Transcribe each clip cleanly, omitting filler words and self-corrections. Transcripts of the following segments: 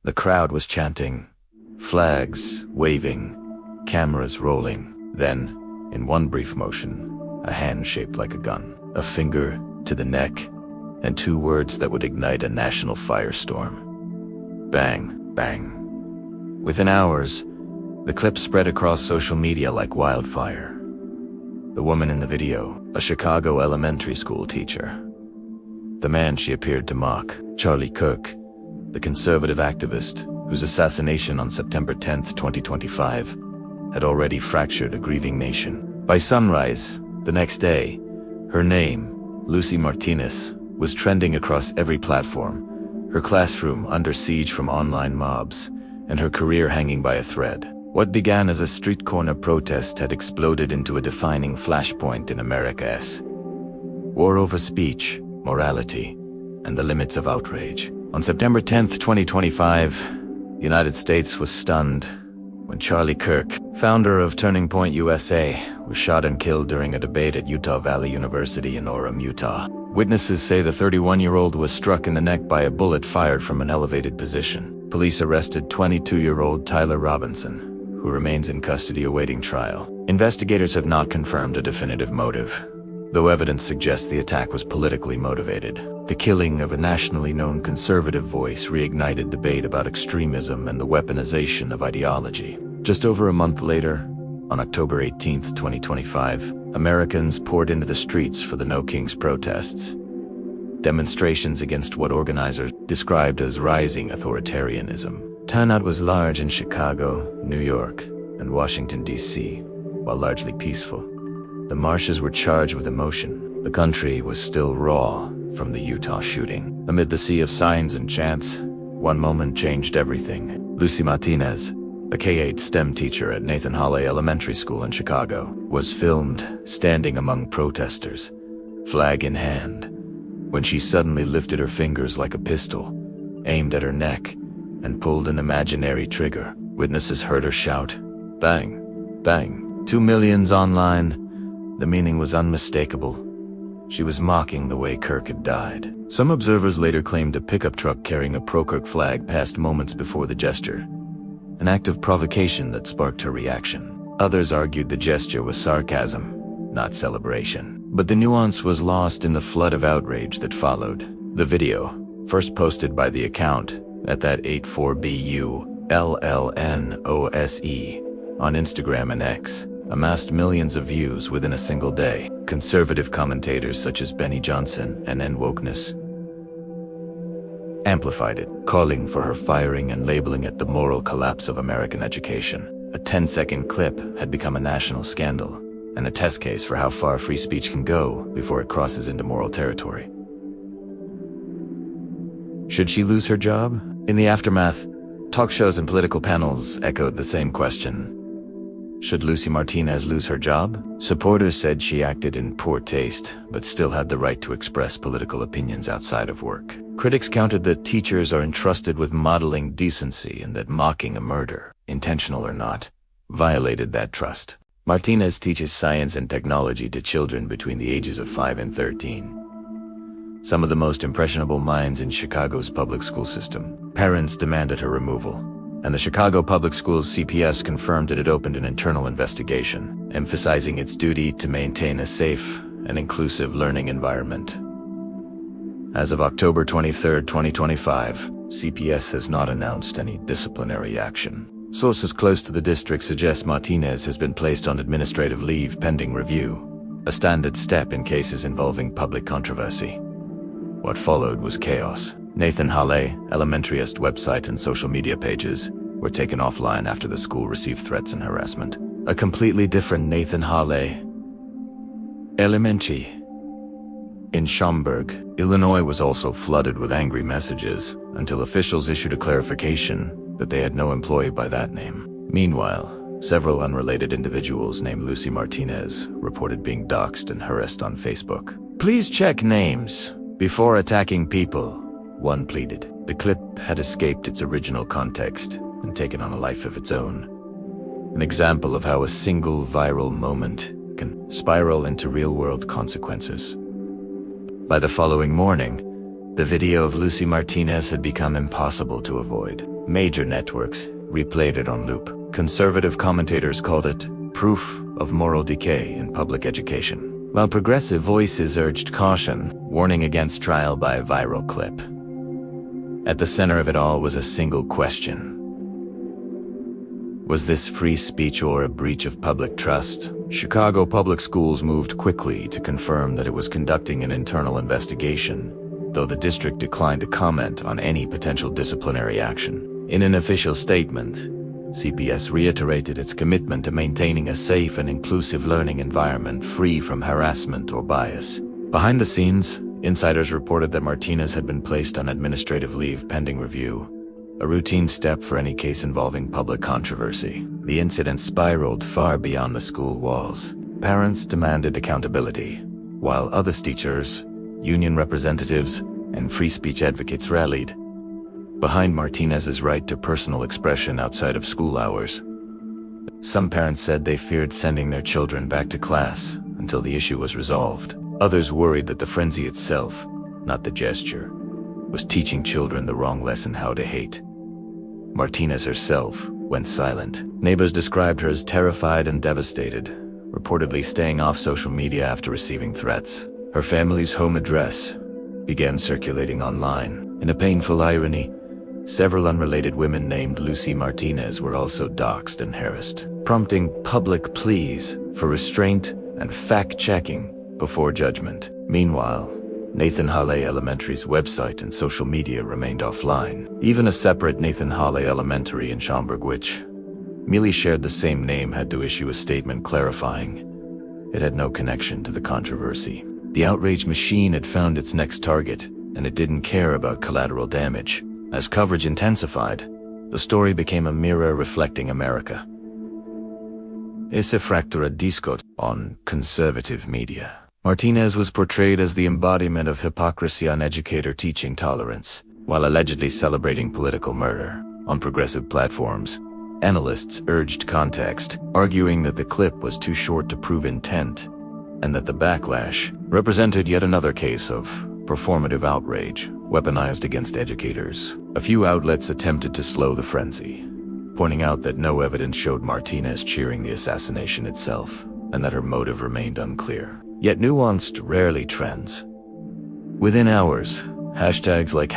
The crowd was chanting, flags waving, cameras rolling. Then, in one brief motion, a hand shaped like a gun, a finger to the neck, and 2 words that would ignite a national firestorm. Bang, bang. Within hours, the clip spread across social media like wildfire. The woman in the video, a Chicago elementary school teacher. The man she appeared to mock, Charlie Kirk, the conservative activist whose assassination on September 10, 2025, had already fractured a grieving nation. By sunrise, the next day, her name, Lucy Martinez, was trending across every platform, her classroom under siege from online mobs, and her career hanging by a thread. What began as a street corner protest had exploded into a defining flashpoint in America's war over speech, morality, and the limits of outrage. On September 10, 2025, the United States was stunned when Charlie Kirk, founder of Turning Point USA, was shot and killed during a debate at Utah Valley University in Orem, Utah. Witnesses say the 31-year-old was struck in the neck by a bullet fired from an elevated position. Police arrested 22-year-old Tyler Robinson, who remains in custody awaiting trial. Investigators have not confirmed a definitive motive, though evidence suggests the attack was politically motivated. The killing of a nationally known conservative voice reignited debate about extremism and the weaponization of ideology. Just over a month later, on October 18, 2025, Americans poured into the streets for the No Kings protests. Demonstrations against what organizers described as rising authoritarianism. Turnout was large in Chicago, New York, and Washington, D.C., while largely peaceful. The marches were charged with emotion. The country was still raw from the Utah shooting. Amid the sea of signs and chants, one moment changed everything. Lucy Martinez, a K-8 STEM teacher at Nathan Hawley Elementary School in Chicago, was filmed standing among protesters, flag in hand, when she suddenly lifted her fingers like a pistol, aimed at her neck, and pulled an imaginary trigger. Witnesses heard her shout, "Bang, bang." 2 millions online. The meaning was unmistakable. She was mocking the way Kirk had died. Some observers later claimed a pickup truck carrying a pro-Kirk flag passed moments before the gesture, an act of provocation that sparked her reaction. Others argued the gesture was sarcasm, not celebration. But the nuance was lost in the flood of outrage that followed. The video, first posted by the account at that 84BULLNOSE on Instagram and X, amassed millions of views within a single day. Conservative commentators such as Benny Johnson and End Wokeness amplified it, calling for her firing and labeling it the moral collapse of American education. A 10-second clip had become a national scandal, and a test case for how far free speech can go before it crosses into moral territory. Should she lose her job? In the aftermath, talk shows and political panels echoed the same question. Should Lucy Martinez lose her job? Supporters said she acted in poor taste, but still had the right to express political opinions outside of work. Critics countered that teachers are entrusted with modeling decency and that mocking a murder, intentional or not, violated that trust. Martinez teaches science and technology to children between the ages of 5 and 13. Some of the most impressionable minds in Chicago's public school system. Parents demanded her removal, and the Chicago Public Schools CPS confirmed it had opened an internal investigation, emphasizing its duty to maintain a safe and inclusive learning environment. As of October 23, 2025, CPS has not announced any disciplinary action. Sources close to the district suggest Martinez has been placed on administrative leave pending review, a standard step in cases involving public controversy. What followed was chaos. Nathan Hawley Elementary's website and social media pages were taken offline after the school received threats and harassment. A completely different Nathan Hawley Elementary in Schaumburg, Illinois was also flooded with angry messages until officials issued a clarification that they had no employee by that name. Meanwhile, several unrelated individuals named Lucy Martinez reported being doxxed and harassed on Facebook. "Please check names before attacking people," one pleaded. The clip had escaped its original context and taken on a life of its own. An example of how a single viral moment can spiral into real-world consequences. By the following morning, The video of Lucy Martinez had become impossible to avoid. Major networks replayed it on loop. Conservative commentators called it proof of moral decay in public education, while progressive voices urged caution, warning against trial by a viral clip. At the center of it all was a single question. Was this free speech or a breach of public trust? Chicago public schools moved quickly to confirm that it was conducting an internal investigation, though the district declined to comment on any potential disciplinary action. In an official statement, CPS reiterated its commitment to maintaining a safe and inclusive learning environment free from harassment or bias. Behind the scenes, insiders reported that Martinez had been placed on administrative leave pending review, a routine step for any case involving public controversy. The incident spiraled far beyond the school walls. Parents demanded accountability, while other teachers, union representatives, and free speech advocates rallied behind Martinez's right to personal expression outside of school hours. Some parents said they feared sending their children back to class until the issue was resolved. Others worried that the frenzy itself, not the gesture, was teaching children the wrong lesson: how to hate. Martinez herself went silent. Neighbors described her as terrified and devastated, reportedly staying off social media after receiving threats. Her family's home address began circulating online. In a painful irony, several unrelated women named Lucy Martinez were also doxxed and harassed, prompting public pleas for restraint and fact-checking before judgment. Meanwhile, Nathan Hale Elementary's website and social media remained offline. Even a separate Nathan Hale Elementary in Schaumburg, which merely shared the same name, had to issue a statement clarifying it had no connection to the controversy. The outrage machine had found its next target, and it didn't care about collateral damage. As coverage intensified, the story became a mirror reflecting America. Esse fractura discourse on conservative media. Martinez was portrayed as the embodiment of hypocrisy on educator teaching tolerance, while allegedly celebrating political murder. On progressive platforms, analysts urged context, arguing that the clip was too short to prove intent, and that the backlash represented yet another case of performative outrage weaponized against educators. A few outlets attempted to slow the frenzy, pointing out that no evidence showed Martinez cheering the assassination itself, and that her motive remained unclear. Yet nuanced rarely trends. Within hours, hashtags like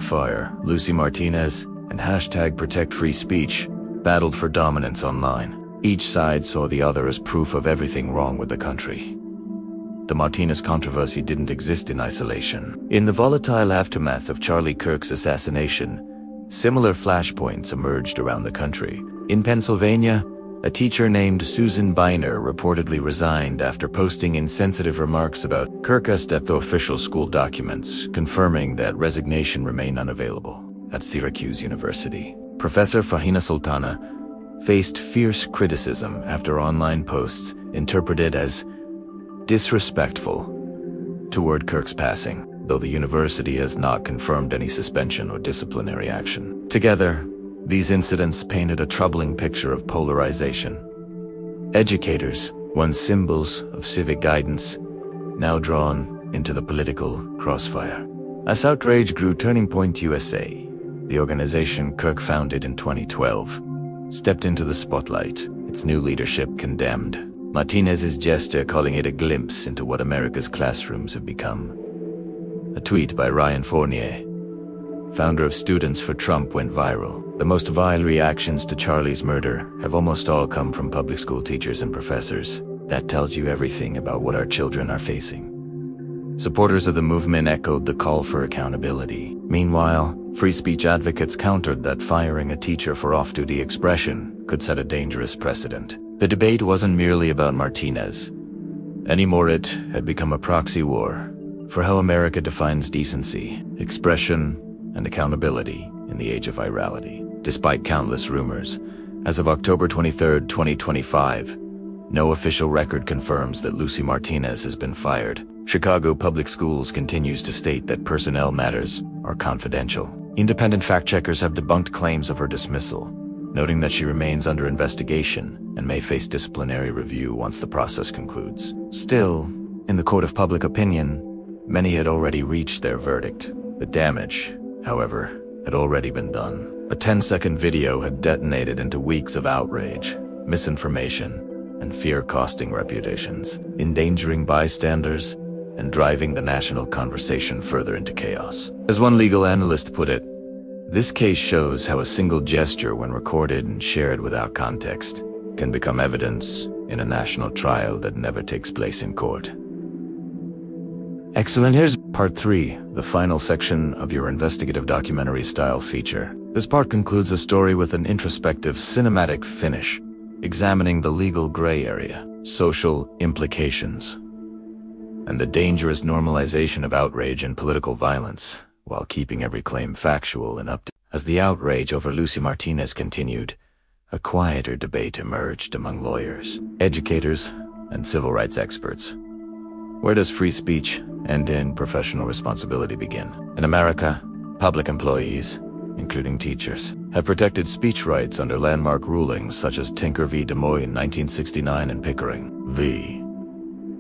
#fire Lucy Martinez and #protect free speech battled for dominance online. Each side saw the other as proof of everything wrong with the country. The Martinez controversy didn't exist in isolation. In the volatile aftermath of Charlie Kirk's assassination, similar flashpoints emerged around the country. In Pennsylvania, a teacher named Susan Biner reportedly resigned after posting insensitive remarks about Kirk at the official school documents, confirming that resignation remained unavailable. At Syracuse University, Professor Fahina Sultana faced fierce criticism after online posts interpreted as disrespectful toward Kirk's passing, though the university has not confirmed any suspension or disciplinary action. Together, these incidents painted a troubling picture of polarization. Educators, once symbols of civic guidance, now drawn into the political crossfire. As Outrage grew, Turning Point USA, the organization Kirk founded in 2012, stepped into the spotlight. Its new leadership condemned Martinez's gesture, calling it a glimpse into what America's classrooms have become. A tweet by Ryan Fournier, founder of Students for Trump, went viral. The most vile reactions to Charlie's murder have almost all come from public school teachers and professors. That tells you everything about what our children are facing. Supporters of the movement echoed the call for accountability. Meanwhile, free speech advocates countered that firing a teacher for off-duty expression could set a dangerous precedent. The debate wasn't merely about Martinez. Anymore, it had become a proxy war for how America defines decency, expression, and accountability in the age of virality. Despite countless rumors, as of October 23, 2025, no official record confirms that Lucy Martinez has been fired. Chicago Public Schools continues to state that personnel matters are confidential. Independent fact-checkers have debunked claims of her dismissal, noting that she remains under investigation and may face disciplinary review once the process concludes. Still, in the court of public opinion, many had already reached their verdict. The damage, however, had already been done. A 10-second video had detonated into weeks of outrage, misinformation, and fear costing reputations, endangering bystanders and driving the national conversation further into chaos. As one legal analyst put it, this case shows how a single gesture, when recorded and shared without context, can become evidence in a national trial that never takes place in court. Excellent. Here's part 3, the final section of your investigative documentary style feature. This part concludes the story with an introspective cinematic finish, examining the legal gray area, social implications, and the dangerous normalization of outrage and political violence, while keeping every claim factual and up to. As the outrage over Lucy Martinez continued, a quieter debate emerged among lawyers, educators, and civil rights experts. Where does free speech end and professional responsibility begin? In America, public employees, including teachers, have protected speech rights under landmark rulings such as Tinker v. Des Moines 1969 and Pickering v.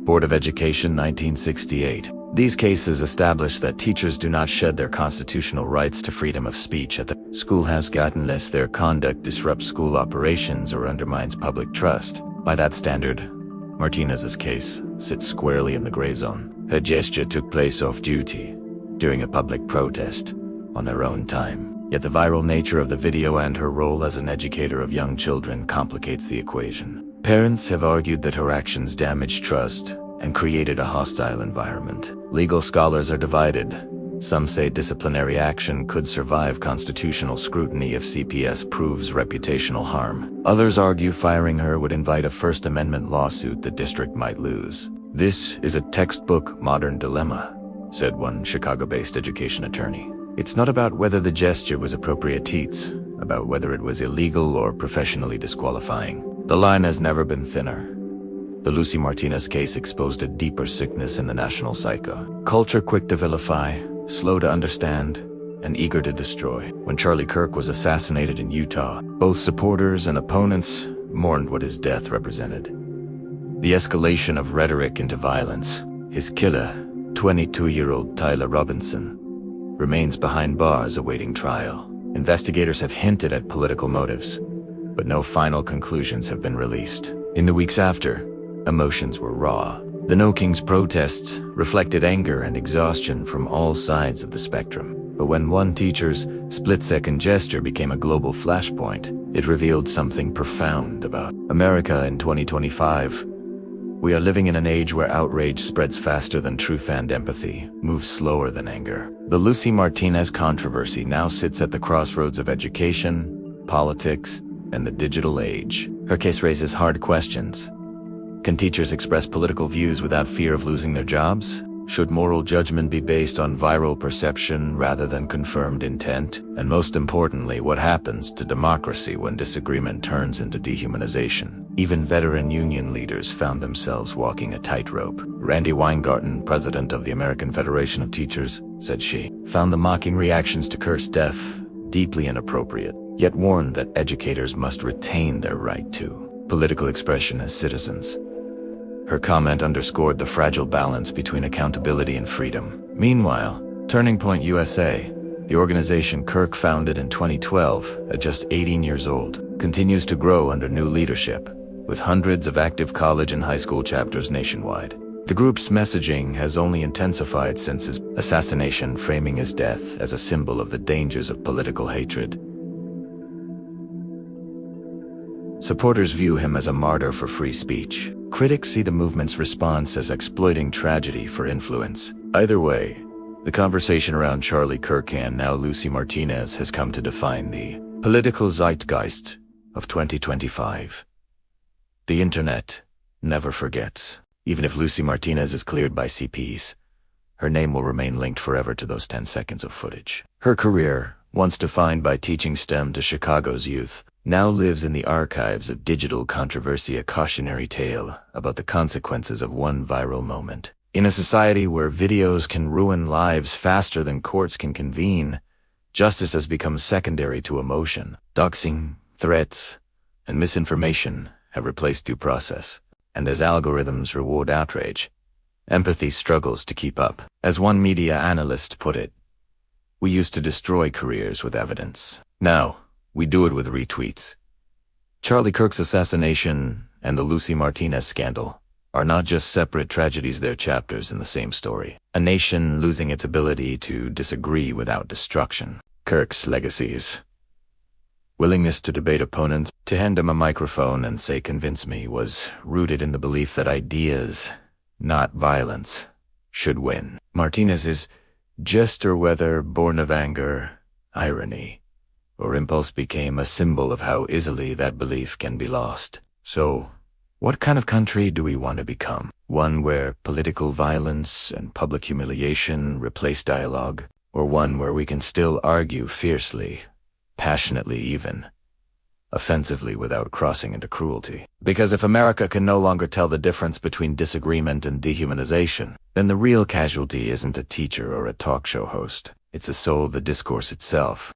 Board of Education 1968. These cases establish that teachers do not shed their constitutional rights to freedom of speech at the school has gotten unless their conduct disrupts school operations or undermines public trust. By that standard, Martinez's case sits squarely in the gray zone. Her gesture took place off-duty, during a public protest, on her own time. Yet the viral nature of the video and her role as an educator of young children complicates the equation. Parents have argued that her actions damaged trust and created a hostile environment. Legal scholars are divided. Some say disciplinary action could survive constitutional scrutiny if CPS proves reputational harm. Others argue firing her would invite a First Amendment lawsuit the district might lose. This is a textbook modern dilemma, said one Chicago-based education attorney. It's not about whether the gesture was appropriate, it's about whether it was illegal or professionally disqualifying. The line has never been thinner. The Lucy Martinez case exposed a deeper sickness in the national psyche. Culture quick to vilify, slow to understand, and eager to destroy. When Charlie Kirk was assassinated in Utah, both supporters and opponents mourned what his death represented. The escalation of rhetoric into violence. His killer, 22-year-old Tyler Robinson, remains behind bars awaiting trial. Investigators have hinted at political motives, but no final conclusions have been released. In the weeks after, emotions were raw. The No Kings protests reflected anger and exhaustion from all sides of the spectrum. But when one teacher's split-second gesture became a global flashpoint, it revealed something profound about America in 2025. We are living in an age where outrage spreads faster than truth and empathy, moves slower than anger. The Lucy Martinez controversy now sits at the crossroads of education, politics, and the digital age. Her case raises hard questions. Can teachers express political views without fear of losing their jobs? Should moral judgment be based on viral perception rather than confirmed intent? And most importantly, what happens to democracy when disagreement turns into dehumanization? Even veteran union leaders found themselves walking a tightrope. Randy Weingarten, president of the American Federation of Teachers, said she found the mocking reactions to Kirk's death deeply inappropriate, yet warned that educators must retain their right to political expression as citizens. Her comment underscored the fragile balance between accountability and freedom. Meanwhile, Turning Point USA, the organization Kirk founded in 2012 at just 18 years old, continues to grow under new leadership, with hundreds of active college and high school chapters nationwide. The group's messaging has only intensified since his assassination, framing his death as a symbol of the dangers of political hatred. Supporters view him as a martyr for free speech. Critics see the movement's response as exploiting tragedy for influence. Either way, the conversation around Charlie Kirk and now Lucy Martinez has come to define the political zeitgeist of 2025. The internet never forgets. Even if Lucy Martinez is cleared by CPs, her name will remain linked forever to those 10 seconds of footage. Her career, once defined by teaching STEM to Chicago's youth, now lives in the archives of digital controversy, a cautionary tale about the consequences of one viral moment. In a society where videos can ruin lives faster than courts can convene, justice has become secondary to emotion. Doxing, threats, and misinformation have replaced due process. And as algorithms reward outrage, empathy struggles to keep up. As one media analyst put it, We used to destroy careers with evidence. Now, we do it with retweets. Charlie Kirk's assassination and the Lucy Martinez scandal are not just separate tragedies, they're chapters in the same story. A nation losing its ability to disagree without destruction. Kirk's legacies. Willingness to debate opponents, to hand him a microphone and say "convince me," was rooted in the belief that ideas, not violence, should win. Martinez's jester, whether born of anger, irony, or impulse, became a symbol of how easily that belief can be lost. So, what kind of country do we want to become? One where political violence and public humiliation replace dialogue, or one where we can still argue fiercely, passionately even, offensively without crossing into cruelty? Because if America can no longer tell the difference between disagreement and dehumanization, then the real casualty isn't a teacher or a talk show host. It's the soul of the discourse itself.